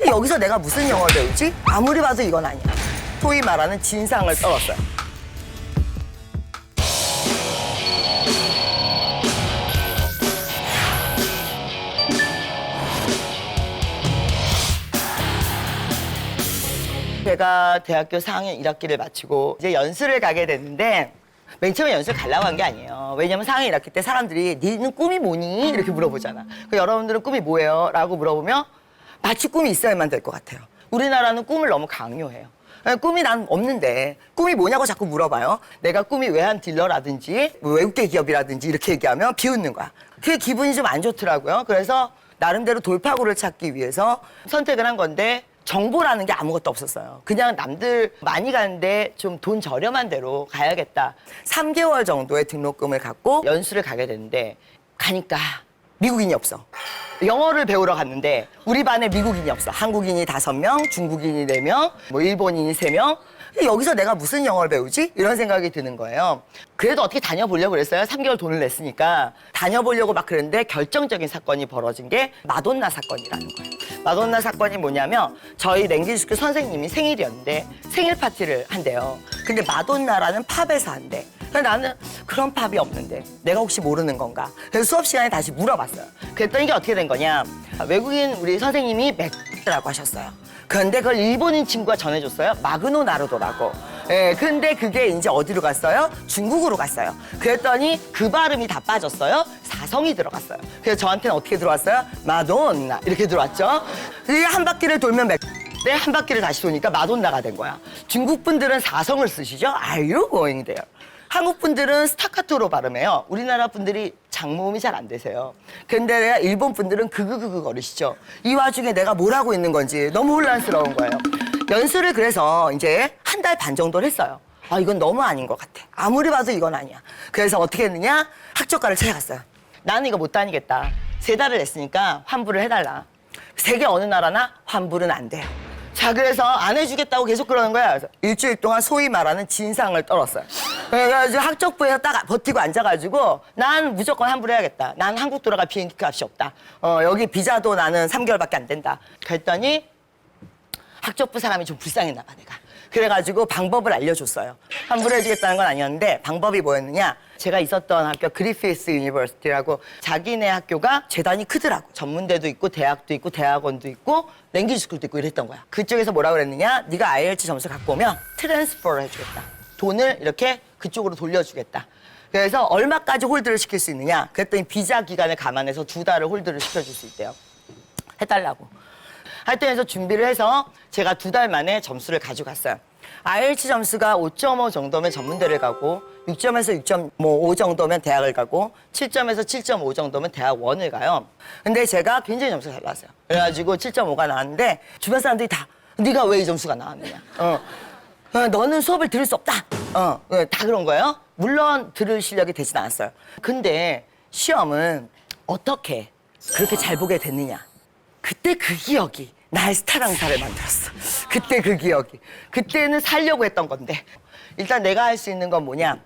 여기서 내가 무슨 영어를 배우지? 아무리 봐도 이건 아니야. 소위 말하는 진상을 떨었어요. 제가 대학교 4학년 1학기를 마치고 이제 연수를 가게 됐는데 맨 처음에 연수를 가려고 한 게 아니에요. 왜냐면 4학년 1학기 때 사람들이 니는 꿈이 뭐니? 이렇게 물어보잖아. 여러분들은 꿈이 뭐예요? 라고 물어보면 마치 꿈이 있어야만 될 것 같아요. 우리나라는 꿈을 너무 강요해요. 꿈이 난 없는데 꿈이 뭐냐고 자꾸 물어봐요. 내가 꿈이 외환 딜러라든지 외국계 기업이라든지 이렇게 얘기하면 비웃는 거야. 그게 기분이 좀 안 좋더라고요. 그래서 나름대로 돌파구를 찾기 위해서 선택을 한 건데 정보라는 게 아무것도 없었어요. 그냥 남들 많이 가는데 좀 돈 저렴한 데로 가야겠다. 3개월 정도의 등록금을 갖고 연수를 가게 되는데 가니까 미국인이 없어. 영어를 배우러 갔는데 우리 반에 미국인이 없어. 한국인이 5명, 중국인이 4명, 뭐 일본인이 3명. 여기서 내가 무슨 영어를 배우지? 이런 생각이 드는 거예요. 그래도 어떻게 다녀보려고 그랬어요. 3개월 돈을 냈으니까. 다녀보려고 막 그랬는데 결정적인 사건이 벌어진 게 마돈나 사건이라는 거예요. 마돈나 사건이 뭐냐면 저희 랭귀지스쿨 선생님이 생일이었는데 생일 파티를 한대요. 근데 마돈나라는 팝에서 한대. 근데 나는 그런 팝이 없는데 내가 혹시 모르는 건가? 그래서 수업 시간에 다시 물어봤어요. 그랬더니 이게 어떻게 된 거냐? 외국인 우리 선생님이 맥라고 하셨어요. 그런데 그걸 일본인 친구가 전해줬어요. 마그노 나루도라고. 예, 근데 그게 이제 어디로 갔어요? 중국으로 갔어요. 그랬더니 그 발음이 다 빠졌어요. 사성이 들어갔어요. 그래서 저한테는 어떻게 들어왔어요? 마돈나 이렇게 들어왔죠. 이게 한 바퀴를 돌면 네, 한 바퀴를 다시 도니까 마돈나가 된 거야. 중국 분들은 사성을 쓰시죠? Are you going there? 한국 분들은 스타카토로 발음해요. 우리나라 분들이 장모음이 잘 안 되세요. 근데 내가 일본 분들은 그그그그 거리시죠. 이 와중에 내가 뭘 하고 있는 건지 너무 혼란스러운 거예요. 연수를 그래서 이제 한 달 반 정도를 했어요. 아, 이건 너무 아닌 것 같아. 아무리 봐도 이건 아니야. 그래서 어떻게 했느냐? 학적과를 찾아갔어요. 나는 이거 못 다니겠다. 3달을 냈으니까 환불을 해달라. 세계 어느 나라나 환불은 안 돼요. 자, 그래서 안 해주겠다고 계속 그러는 거야. 그래서 일주일 동안 소위 말하는 진상을 떨었어요. 그래가지고 학적부에서 딱 버티고 앉아가지고 난 무조건 환불해야겠다. 난 한국 돌아갈 비행기 값이 없다. 여기 비자도 나는 3개월밖에 안 된다. 그랬더니 학적부 사람이 좀 불쌍했나 봐, 내가. 그래가지고 방법을 알려줬어요. 환불해주겠다는 건 아니었는데 방법이 뭐였느냐. 제가 있었던 학교 그리피스 유니버시티라고 자기네 학교가 재단이 크더라고. 전문대도 있고 대학도 있고 대학원도 있고 랭귀지 스쿨도 있고 이랬던 거야. 그쪽에서 뭐라고 그랬느냐. 네가 IELTS 점수 갖고 오면 트랜스퍼를 해주겠다. 돈을 이렇게 그쪽으로 돌려주겠다. 그래서 얼마까지 홀드를 시킬 수 있느냐. 그랬더니 비자 기간을 감안해서 2달을 홀드를 시켜줄 수 있대요. 해달라고. 하여튼 해서 준비를 해서 제가 2달 만에 점수를 가져갔어요. IELTS 점수가 5.5 정도면 전문대를 가고 6점에서 6.5 정도면 대학을 가고 7점에서 7.5 정도면 대학원을 가요. 근데 제가 굉장히 점수가 잘 나왔어요. 그래가지고 7.5가 나왔는데 주변 사람들이 다 네가 왜 이 점수가 나왔느냐. 너는 수업을 들을 수 없다. 다 그런 거예요. 물론 들을 실력이 되진 않았어요. 근데 시험은 어떻게 그렇게 잘 보게 됐느냐. 그때 그 기억이 나의 스타 강사를 만들었어. 그때 그 기억이. 그때는 살려고 했던 건데. 일단 내가 할 수 있는 건 뭐냐.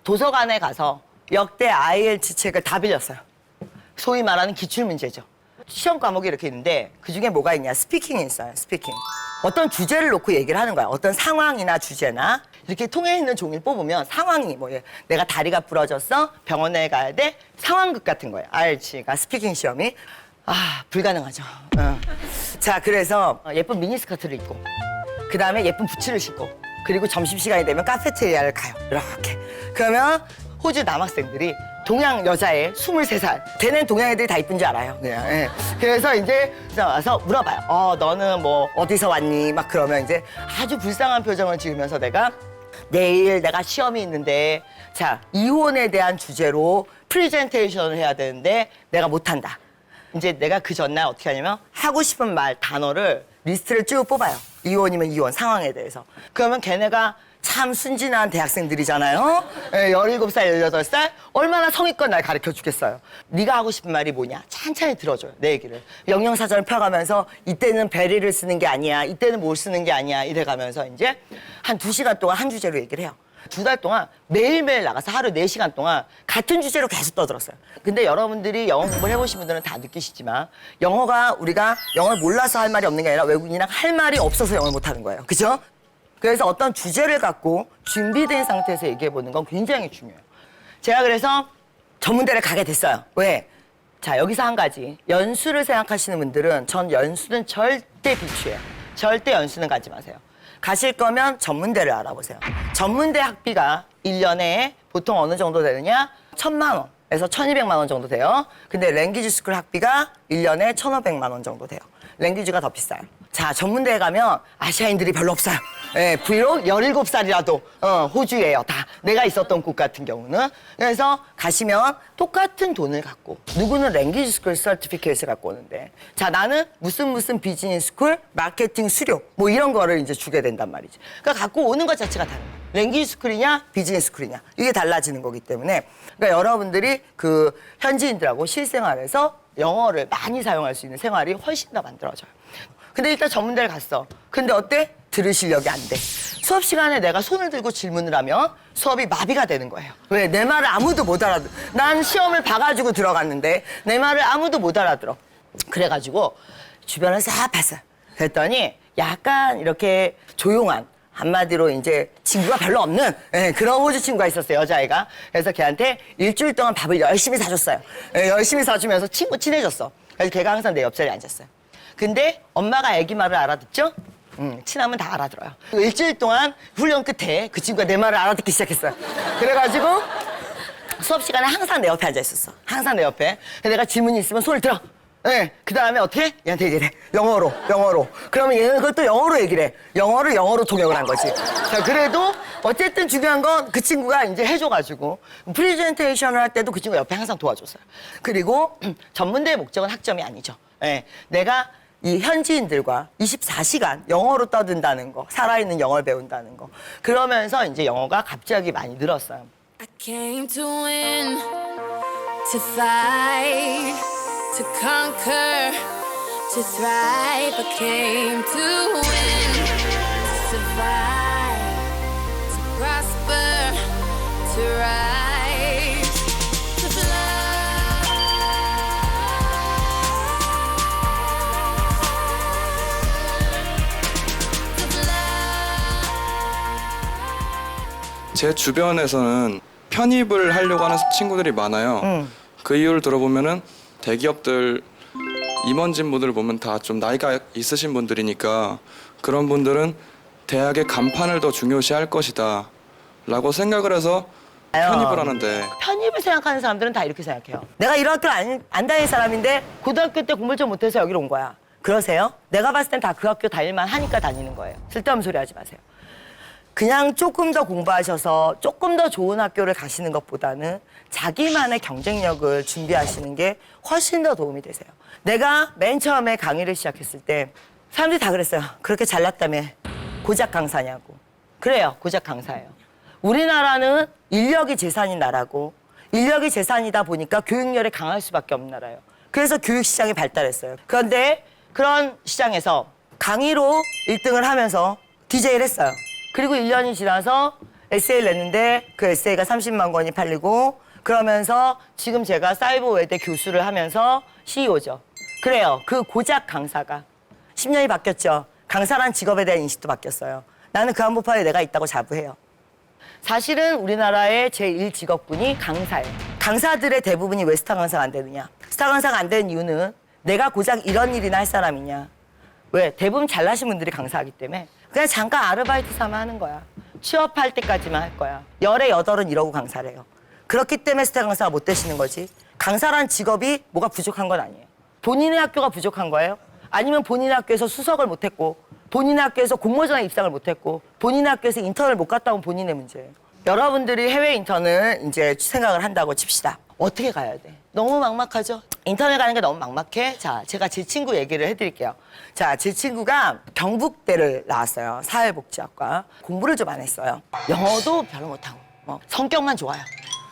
도서관에 가서 역대 IELTS 책을 다 빌렸어요. 소위 말하는 기출문제죠. 시험 과목이 이렇게 있는데 그중에 뭐가 있냐. 스피킹이 있어요. 스피킹. 어떤 주제를 놓고 얘기를 하는 거야. 어떤 상황이나 주제나 이렇게 통해 있는 종이를 뽑으면 상황이 뭐예요. 내가 다리가 부러졌어. 병원에 가야 돼. 상황극 같은 거예요. IELTS가 스피킹 시험이. 아, 불가능하죠. 자, 그래서 예쁜 미니스커트를 입고 그 다음에 예쁜 부츠를 신고 그리고 점심시간이 되면 카페테리아를 가요. 이렇게. 그러면 호주 남학생들이 동양 여자애 23살. 걔는 동양 애들이 다 이쁜 줄 알아요. 그냥. 예. 그래서 이제 와서 물어봐요. 너는 뭐 어디서 왔니? 막 그러면 이제 아주 불쌍한 표정을 지으면서 내일 내가 시험이 있는데 자, 이혼에 대한 주제로 프리젠테이션을 해야 되는데 내가 못한다. 이제 내가 그 전날 어떻게 하냐면 하고 싶은 말, 단어를 리스트를 쭉 뽑아요. 이혼이면 이혼, 상황에 대해서. 그러면 걔네가 참 순진한 대학생들이잖아요. 17살, 18살? 얼마나 성의껏 날 가르쳐 주겠어요. 네가 하고 싶은 말이 뭐냐? 찬찬히 들어줘요, 내 얘기를. 영양사전을 펴가면서 이때는 베리를 쓰는 게 아니야. 이때는 뭘 쓰는 게 아니야. 이래가면서 이제 한 2시간 동안 한 주제로 얘기를 해요. 2달 동안 매일매일 나가서 하루 4시간 동안 같은 주제로 계속 떠들었어요. 근데 여러분들이 영어 공부를 해보신 분들은 다 느끼시지만 영어가 우리가 영어를 몰라서 할 말이 없는 게 아니라 외국인이랑 할 말이 없어서 영어를 못하는 거예요. 그죠? 그래서 어떤 주제를 갖고 준비된 상태에서 얘기해보는 건 굉장히 중요해요. 제가 그래서 전문대를 가게 됐어요. 왜? 자, 여기서 한 가지. 연수를 생각하시는 분들은 전 연수는 절대 비추해요. 절대 연수는 가지 마세요. 가실 거면 전문대를 알아보세요. 전문대 학비가 1년에 보통 어느 정도 되느냐? 1,000만 원에서 1,200만 원 정도 돼요. 근데 랭귀지 스쿨 학비가 1년에 1,500만 원 정도 돼요. 랭귀지가 더 비싸요. 자, 전문대에 가면 아시아인들이 별로 없어요. 예, 비록 17살이라도 호주예요. 다 내가 있었던 곳 같은 경우는. 그래서 가시면 똑같은 돈을 갖고 누구는 랭귀지 스쿨 서티피케이트를 갖고 오는데 자, 나는 무슨 비즈니스 스쿨 마케팅 수료 뭐 이런 거를 이제 주게 된단 말이지. 그러니까 갖고 오는 것 자체가 다른 거예요. 랭귀지 스쿨이냐 비즈니스 스쿨이냐 이게 달라지는 거기 때문에 그러니까 여러분들이 그 현지인들하고 실생활에서 영어를 많이 사용할 수 있는 생활이 훨씬 더 만들어져요. 근데 일단 전문대를 갔어. 근데 어때? 들을 실력이 안 돼. 수업 시간에 내가 손을 들고 질문을 하면 수업이 마비가 되는 거예요. 왜? 내 말을 아무도 못 알아들어. 난 시험을 봐가지고 들어갔는데 내 말을 아무도 못 알아들어. 그래가지고 주변을 싹 봤어요. 그랬더니 약간 이렇게 조용한 한마디로 이제 친구가 별로 없는 그런 호주 친구가 있었어요, 여자애가. 그래서 걔한테 일주일 동안 밥을 열심히 사줬어요. 열심히 사주면서 친해졌어. 그래서 걔가 항상 내 옆자리에 앉았어요. 근데 엄마가 애기 말을 알아듣죠? 친하면 다 알아들어요. 일주일 동안 훈련 끝에 그 친구가 내 말을 알아듣기 시작했어요. 그래가지고 수업 시간에 항상 내 옆에 앉아 있었어. 항상 내 옆에. 내가 질문이 있으면 손을 들어. 네. 그 다음에 어떻게? 얘한테 얘기를 해. 영어로. 그러면 얘는 그것도 영어로 얘기를 해. 영어로 통역을 한 거지. 자, 그래도 어쨌든 중요한 건 그 친구가 이제 해줘가지고 프리젠테이션을 할 때도 그 친구가 옆에 항상 도와줬어요. 그리고 전문대의 목적은 학점이 아니죠. 네. 내가 이 현지인들과 24시간 영어로 떠든다는 거, 살아있는 영어를 배운다는 거. 그러면서 이제 영어가 갑자기 많이 늘었어요. I came to win, to fight, to conquer, to thrive. I came to win, to survive, to prosper, to rise, to fly. 제 주변에서는 편입을 하려고 하는 친구들이 많아요. 그 이유를 들어보면은 대기업들 임원진 분들을 보면 다 좀 나이가 있으신 분들이니까 그런 분들은 대학의 간판을 더 중요시할 것이다 라고 생각을 해서 편입을 하는데 편입을 생각하는 사람들은 다 이렇게 생각해요. 내가 이런 학교를 안 다닌 사람인데 고등학교 때 공부를 좀 못해서 여기로 온 거야. 그러세요? 내가 봤을 땐 다 그 학교 다닐만 하니까 다니는 거예요. 쓸데없는 소리 하지 마세요. 그냥 조금 더 공부하셔서 조금 더 좋은 학교를 가시는 것보다는 자기만의 경쟁력을 준비하시는 게 훨씬 더 도움이 되세요. 내가 맨 처음에 강의를 시작했을 때 사람들이 다 그랬어요. 그렇게 잘났다며 고작 강사냐고. 그래요. 고작 강사예요. 우리나라는 인력이 재산인 나라고 인력이 재산이다 보니까 교육열이 강할 수밖에 없는 나라예요. 그래서 교육시장이 발달했어요. 그런데 그런 시장에서 강의로 1등을 하면서 DJ를 했어요. 그리고 1년이 지나서 에세이를 냈는데 그 에세이가 30만 권이 팔리고 그러면서 지금 제가 사이버 외대 교수를 하면서 CEO죠. 그래요. 그 고작 강사가 10년이 바뀌었죠. 강사란 직업에 대한 인식도 바뀌었어요. 나는 그 한복판에 내가 있다고 자부해요. 사실은 우리나라의 제1직업군이 강사예요. 강사들의 대부분이 왜 스타 강사가 안 되느냐. 스타 강사가 안 되는 이유는 내가 고작 이런 일이나 할 사람이냐. 왜? 대부분 잘나신 분들이 강사하기 때문에 그냥 잠깐 아르바이트 삼아 하는 거야. 취업할 때까지만 할 거야. 열의 여덟은 이러고 강사를 해요. 그렇기 때문에 스타 강사가 못 되시는 거지. 강사란 직업이 뭐가 부족한 건 아니에요. 본인의 학교가 부족한 거예요? 아니면 본인의 학교에서 수석을 못했고 본인의 학교에서 공모전에 입상을 못했고 본인의 학교에서 인턴을 못 갔다 온 본인의 문제예요. 여러분들이 해외 인턴을 이제 생각을 한다고 칩시다. 어떻게 가야 돼? 너무 막막하죠? 인턴을 가는 게 너무 막막해? 자, 제가 제 친구 얘기를 해드릴게요. 자, 제 친구가 경북대를 나왔어요. 사회복지학과. 공부를 좀 안 했어요. 영어도 별로 못하고 성격만 좋아요.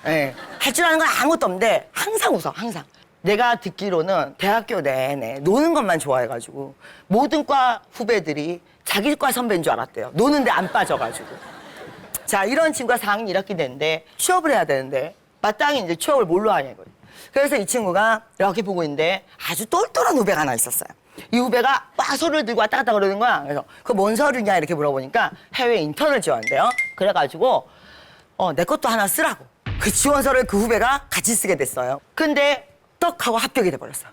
네. 할 줄 아는 건 아무것도 없는데 항상 웃어, 항상. 내가 듣기로는 대학교 내내 노는 것만 좋아해가지고 모든 과 후배들이 자기 과 선배인 줄 알았대요. 노는데 안 빠져가지고. 자, 이런 친구가 4학년 1학기 됐는데 취업을 해야 되는데 마땅히 이제 취업을 뭘로 하냐 이거예요. 그래서 이 친구가 이렇게 보고 있는데 아주 똘똘한 후배가 하나 있었어요. 이 후배가 막 서류를 들고 왔다 갔다 그러는 거야. 그래서 그 뭔 서류냐 이렇게 물어보니까 해외 인턴을 지원한대요. 그래가지고 내 것도 하나 쓰라고. 그 지원서를 그 후배가 같이 쓰게 됐어요. 근데 떡 하고 합격이 돼버렸어.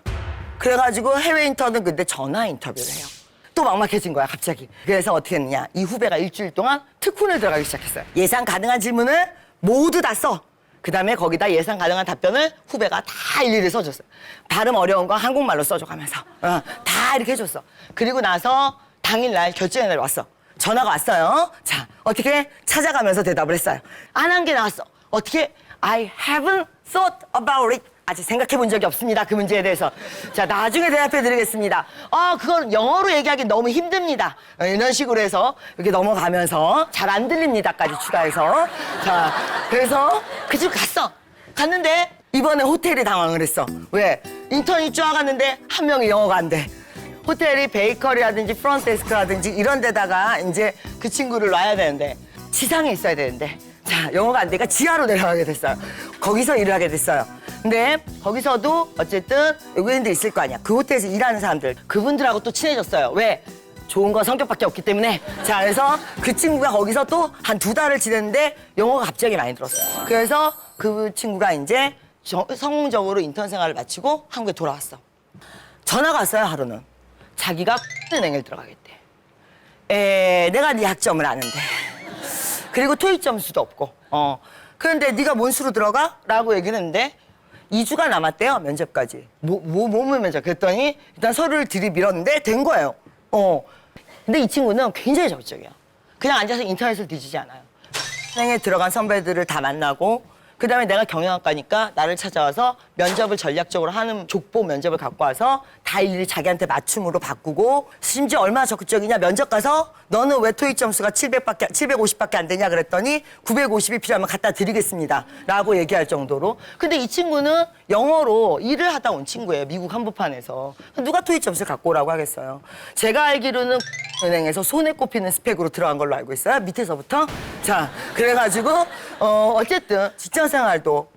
그래가지고 해외 인턴은 근데 전화 인터뷰를 해요. 또 막막해진 거야 갑자기. 그래서 어떻게 했느냐. 이 후배가 일주일 동안 특훈을 들어가기 시작했어요. 예상 가능한 질문을 모두 다 써. 그다음에 거기다 예상 가능한 답변을 후배가 다 일일이 써줬어요. 발음 어려운 거 한국말로 써줘가면서 다 이렇게 해줬어. 그리고 나서 당일날 결정의 날이 왔어. 전화가 왔어요. 자, 어떻게 찾아가면서 대답을 했어요. 안 한 게 나왔어. 어떻게? I haven't thought about it. 아직 생각해 본 적이 없습니다. 그 문제에 대해서. 자, 나중에 대답해 드리겠습니다. 그건 영어로 얘기하기 너무 힘듭니다. 이런 식으로 해서 이렇게 넘어가면서 잘 안 들립니다까지 추가해서. 자, 그래서 그 집 갔어. 갔는데 이번에 호텔이 당황을 했어. 왜? 인턴이 쫙 갔는데 한 명이 영어가 안 돼. 호텔이 베이커리라든지 프런트데스크라든지 이런 데다가 이제 그 친구를 놔야 되는데 지상에 있어야 되는데 자, 영어가 안 되니까 지하로 내려가게 됐어요. 거기서 일을 하게 됐어요. 근데 거기서도 어쨌든 외국인들 있을 거 아니야. 그 호텔에서 일하는 사람들. 그분들하고 또 친해졌어요. 왜? 좋은 건 성격밖에 없기 때문에. 자, 그래서 그 친구가 거기서 또 한 2달을 지냈는데 영어가 갑자기 많이 들었어요. 그래서 그 친구가 이제 성공적으로 인턴 생활을 마치고 한국에 돌아왔어. 전화가 왔어요, 하루는. 자기가 은행에 들어가겠대. 내가 네 학점을 아는데. 그리고 토익 점수도 없고. 그런데 네가 뭔 수로 들어가? 라고 얘기를 했는데 2주가 남았대요, 면접까지. 뭐 면접? 그랬더니 일단 서류를 들이밀었는데 된 거예요. 근데 이 친구는 굉장히 적극적이야. 그냥 앉아서 인터넷을 뒤지지 않아요. 은행에 들어간 선배들을 다 만나고 그다음에 내가 경영학과니까 나를 찾아와서 면접을 전략적으로 하는 족보 면접을 갖고 와서 다 일일이 자기한테 맞춤으로 바꾸고 심지어 얼마나 적극적이냐 면접 가서 너는 왜 토익 점수가 750밖에 안 되냐 그랬더니 950이 필요하면 갖다 드리겠습니다 라고 얘기할 정도로. 근데 이 친구는 영어로 일을 하다 온 친구예요. 미국 한복판에서. 누가 토익 점수를 갖고 오라고 하겠어요. 제가 알기로는 은행에서 손에 꼽히는 스펙으로 들어간 걸로 알고 있어요. 밑에서부터. 자, 그래가지고 어쨌든 직장 생활도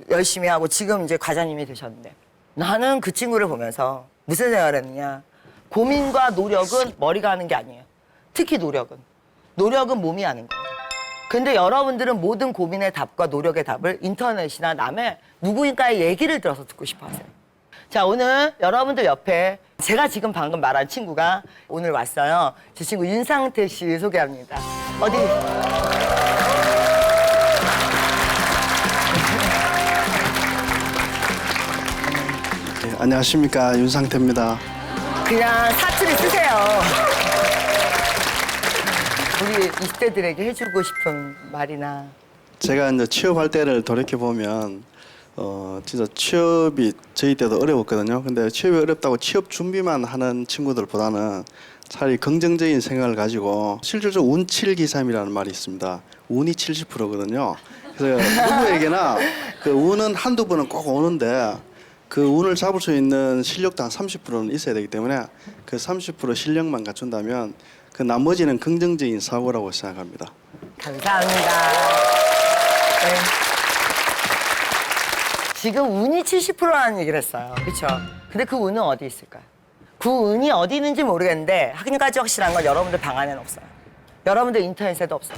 열심히 하고 지금 이제 과장님이 되셨는데 나는 그 친구를 보면서 무슨 생각을 했느냐. 고민과 노력은 머리가 하는 게 아니에요. 특히 노력은 몸이 하는 거예요. 근데 여러분들은 모든 고민의 답과 노력의 답을 인터넷이나 남의 누구인가의 얘기를 들어서 듣고 싶어 하세요. 자, 오늘 여러분들 옆에 제가 지금 방금 말한 친구가 오늘 왔어요. 제 친구 윤상태 씨 소개합니다. 어디? 네, 안녕하십니까, 윤상태입니다. 그냥 사투리 쓰세요. 우리 20대들에게 해주고 싶은 말이나. 제가 이제 취업할 때를 돌이켜 보면 진짜 취업이 저희 때도 어려웠거든요. 근데 취업이 어렵다고 취업 준비만 하는 친구들보다는 차라리 긍정적인 생각을 가지고 실질적으로 운칠기삼이라는 말이 있습니다. 운이 70%거든요. 그래서 누구에게나 그 운은 한두 번은 꼭 오는데 그 운을 잡을 수 있는 실력도 한 30%는 있어야 되기 때문에 그 30% 실력만 갖춘다면 그 나머지는 긍정적인 사고라고 생각합니다. 감사합니다. 네. 지금 운이 70%라는 얘기를 했어요. 그렇죠? 근데 그 운은 어디 있을까요? 그 운이 어디 있는지 모르겠는데 한 가지 확실한 건 여러분들 방 안에는 없어요. 여러분들 인터넷에도 없어요.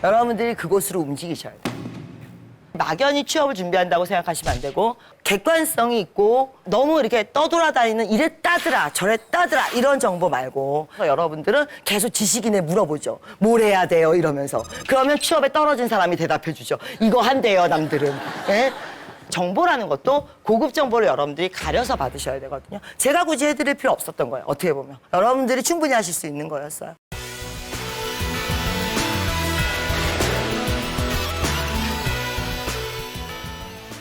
여러분들이 그곳으로 움직이셔야 돼요. 막연히 취업을 준비한다고 생각하시면 안 되고 객관성이 있고 너무 이렇게 떠돌아다니는 이랬다더라 저랬다더라 이런 정보 말고 여러분들은 계속 지식인에 물어보죠. 뭘 해야 돼요 이러면서. 그러면 취업에 떨어진 사람이 대답해 주죠. 이거 한대요 남들은. 예? 정보라는 것도 고급 정보를 여러분들이 가려서 받으셔야 되거든요. 제가 굳이 해드릴 필요 없었던 거예요. 어떻게 보면. 여러분들이 충분히 하실 수 있는 거였어요.